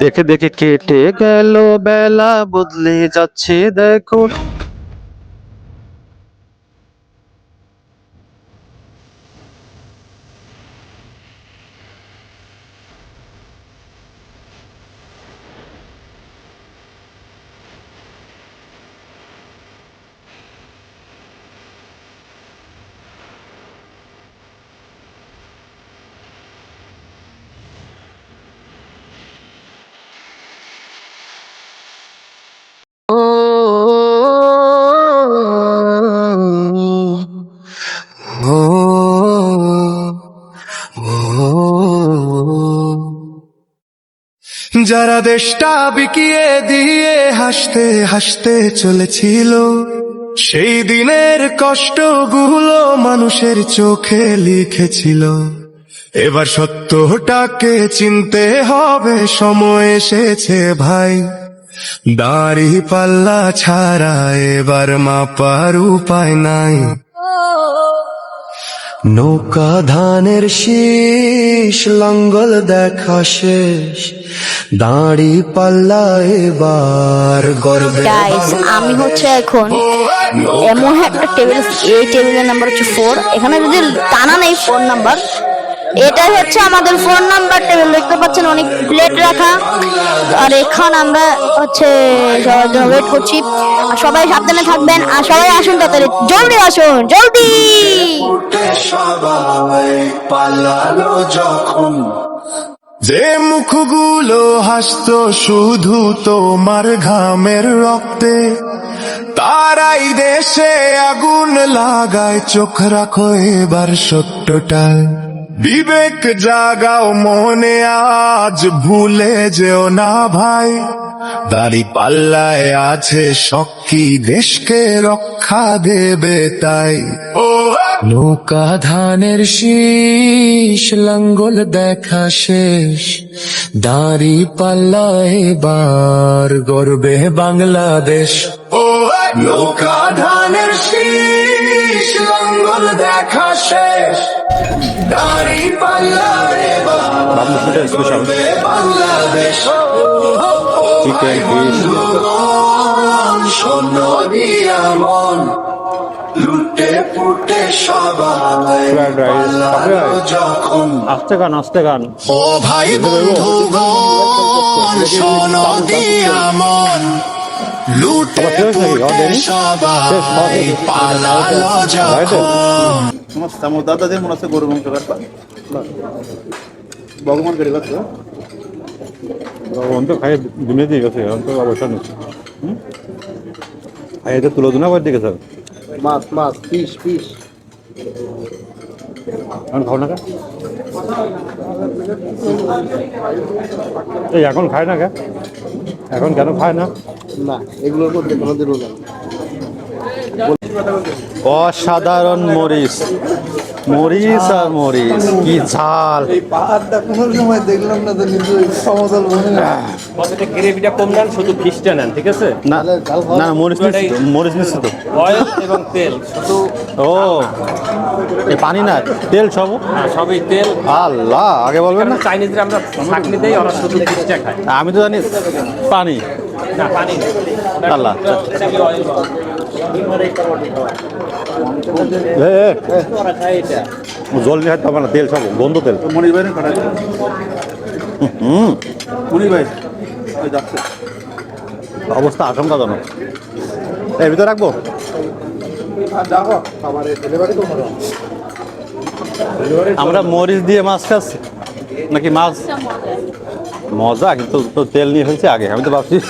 দেখে দেখে কেটে গেল বেলা, বদলে যাচ্ছে দেখো। যারা দেশটা বিকিয়ে দিয়ে হাসতে হাসতে চলেছিল, সেই দিনের কষ্টগুলো মানুষের চোখে লিখেছিল। এবার সত্যটাকে চিনতে হবে, সময় এসেছে ভাই। দাড়ি পাল্লা ছাড়া এবার মাপার উপায় নাই। নৌকা ধানের শীষ, লাঙ্গল দেখা শেষ, দাড়ি পাল্লা এবার গর্বে। গাইস, আমি হচ্ছে এখন এমন একটা টেবিল, এই টেবিলের নাম্বার হচ্ছে 4। এখানে যদি টানা নেই 4 নাম্বার, এটাই হচ্ছে আমাদের 4 নাম্বার টেবিল। দেখতে পাচ্ছেন অনেক প্লেট রাখা। আর এখন আমরা হচ্ছে ওয়েট করছি। আর সবাই সাবধানে থাকবেন, আর সবাই আসুন তাড়াতাড়ি, জলদি আসুন, জলদি। সবাই পালালো যখন, যে মুখগুলো হাসতো শুধু তোমার ঘামের রক্তে, তারাই দেশে আগুন লাগায়। চোখ রাখো এবার সত্যটায়, বিবেক জাগাও মনে, আজ ভুলে যেও না ভাই। দাড়ি পাল্লায় আছে শক্তি, দেশকে রক্ষা দেবে তাই। নৌকা ধানের শীষ, লাঙ্গল দেখা শেষ, দাড়ি পাল্লা এবার গর্বে বাংলাদেশ। নৌকা ধানের শীষ, লাঙ্গল দেখা শেষ, দাড়ি পাল্লা এবার গর্বে বাংলাদেশ। শোনো দিয়া মন, লুটে পুটে সবাই পালালো যখন। আস্তে গান, আস্তে গান। ও ভাই বন্ধুগণ, শোনো দিয়া মন, লুটে পুটে সবাই পালালো যখন। আমার দাদাদের মনে আছে গরু মাংস কাটবা ভগবান করে গেছে অন্ত খাই দুনিয়া দিয়ে গেছে, অন্ত অবসর নিচ্ছে। খাই এটা তুলো দুনা করে দিকে স্যার। মাছ মাছ পিস পিস এখন খাও না কে? এই এখন খায় না কে? এখন কেন খায় না? না, এগুলোর মধ্যে কোনো দিনও না। অসাধারণ মরিচ, মরিচ আর মরিচ, কি ঝাল। এই পাহাড়টা কোনো সময় দেখলাম না, তো কিন্তু সমতল মনে না। কতটা গ্রেভিটা কম নেন, শুধু ফিশটা নেন, ঠিক আছে? না না, মরিচ নিচ্ছি তো, মরিচ নিচ্ছি তো। অয়েল এবং তেল শুধু। ও এই পানি না, তেল সব? হ্যাঁ, সবই তেল। আল্লাহ, আগে বলবেন না। চাইনিজরা আমরা চাটনি দেই, ওরা শুধু ফিশটা খায়। আমি তো জানি পানি। না, পানি না। আল্লাহ। এটা কি অয়েল? জল নিয়ে খাইতে হবে না, তেল সব বন্ধ তেল। মনির ভাই কাটা মনির ভাই ওই যাচ্ছে। অবস্থা আশঙ্কাজনক। এর ভিতরে রাখবো। দেখো আমার ডেলিভারি তো মনে আমরা মরিচ দিয়ে মাছ খাচ্ছি নাকি? মাছ মজা, কিন্তু তো তেল নিয়ে ফেলছে আগে। আমি তো ভাবছি